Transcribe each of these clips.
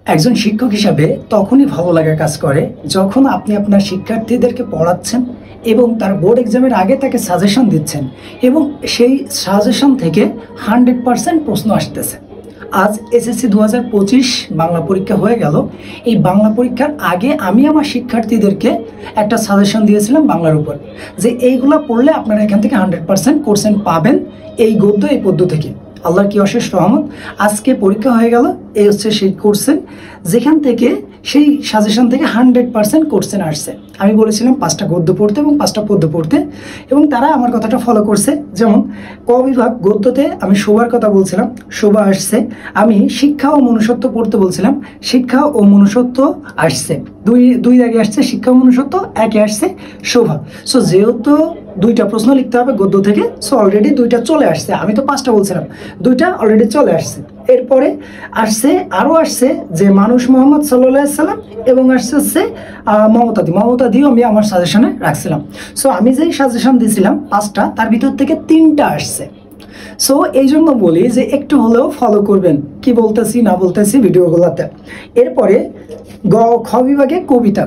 একজন শিক্ষক হিসাবে তখনই ভালো লাগা কাজ করে যখন আপনি আপনার শিক্ষার্থীদেরকে পড়াচ্ছেন এবং তার বোর্ড এক্সামের আগে তাকে সাজেশন দিচ্ছেন এবং সেই সাজেশন থেকে 100% প্রশ্ন আসতেছে। আজ এসএসসি 2025 বাংলা পরীক্ষা হয়ে গেল। এই বাংলা পরীক্ষার আগে আমি আমার শিক্ষার্থীদেরকে একটা সাজেশন দিয়েছিলাম বাংলার উপর, যে এইগুলা পড়লে আপনারা এখান থেকে 100% কোশ্চেন পাবেন এই গদ্য এই পদ্য থেকে। আল্লাহর কি অশেষ রহমত, আজকে পরীক্ষা হয়ে গেল। এই হচ্ছে সেই কোশ্চেন যেখান থেকে সেই সাজেশন থেকে 100% কোশ্চেন আসছে। আমি বলেছিলাম 5টা গদ্য পড়তে এবং 5টা পদ্য পড়তে, এবং তারা আমার কথাটা ফলো করছে। যেমন ক বিভাগ গদ্যতে আমি শোভার কথা বলছিলাম, শোভা আসছে। আমি শিক্ষা ও মনুষ্যত্ব পড়তে বলছিলাম, শিক্ষা ও মনুষ্যত্ব আসছে। দুই আগে আসছে শিক্ষা ও মনুষ্যত্ব, একে আসছে শোভা। সো যেহেতু 2টা প্রশ্ন লিখতে হবে গদ্য থেকে, সো অলরেডি 2টা চলে আসছে। আমি তো 5টা বলছিলাম, 2টা অলরেডি চলে আসছে। এরপরে আসছে আরও আসছে যে মানুষ মোহাম্মদ সাল্লাল্লাহু আলাইহি সাল্লাম, এবং আসছে মমতা দিও আমি আমার সাজেশনে রাখছিলাম। সো আমি যেই সাজেশন দিয়েছিলাম 5টা, তার ভিতর থেকে 3টা আসছে। সো এই জন্য বলি যে একটু হলেও ফলো করবেন কি বলতেছি না বলতেছি ভিডিওগুলোতে। এরপরে খ বিভাগে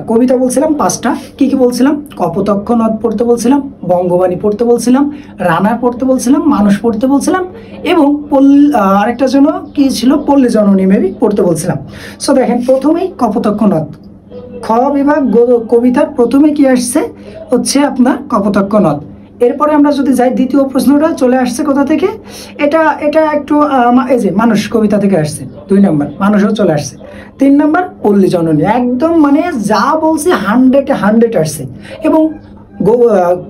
কবিতা বলছিলাম 5টা। কি বলছিলাম? কপোতক্ষ নদ পড়তে বলছিলাম, বঙ্গবাণী পড়তে বলছিলাম, রানা পড়তে বলছিলাম, মানুষ পড়তে বলছিলাম, এবং আরেকটা যেন কি ছিল, পল্লী জননী মেবি পড়তে বলছিলাম। সো দেখেন প্রথমেই কপোতক্ষ নদ, খ বিভাগ কবিতার প্রথমে কি আসছে হচ্ছে আপনার কপোতক্ষ নদ। এরপরে আমরা যদি যাই দ্বিতীয় প্রশ্নটা চলে আসছে কোথা থেকে, এটা একটু এই যে মানুষ কবিতা থেকে আসছে। 2 নম্বর মানুষও চলে আসছে। 3 নম্বর পল্লী জননী, একদম মানে যা বলছে 100 আসছে। এবং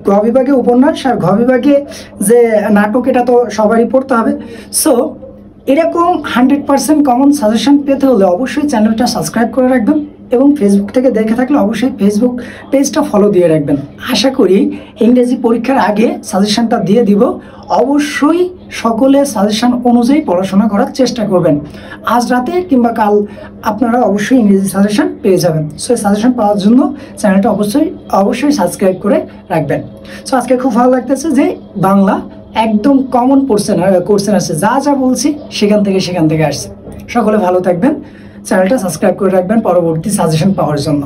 গ বিভাগে উপন্যাস আর ঘ বিভাগে যে নাটক, এটা তো সবারই পড়তে হবে। সো এরকম 100% কমন সাজেশন পেতে হলে অবশ্যই চ্যানেলটা সাবস্ক্রাইব করে রাখবেন, এবং ফেসবুক থেকে দেখে থাকলে অবশ্যই ফেসবুক পেজটা ফলো দিয়ে রাখবেন। আশা করি ইংরেজি পরীক্ষার আগে সাজেশনটা দিয়ে দিব। অবশ্যই সকলে সাজেশন অনুযায়ী পড়াশোনা করার চেষ্টা করবেন। আজ রাতে কিংবা কাল আপনারা অবশ্যই ইংরেজি সাজেশন পেয়ে যাবেন। সো এই সাজেশন পাওয়ার জন্য চ্যানেলটা অবশ্যই সাবস্ক্রাইব করে রাখবেন। সো আজকে খুব ভালো লাগতেছে যে বাংলা একদম কমন কোশ্চেন আসছে, যা বলছি সেখান থেকে আসছে। সকলে ভালো থাকবেন, চ্যানেলটা সাবস্ক্রাইব করে রাখবেন পরবর্তী সাজেশন পাওয়ার জন্য।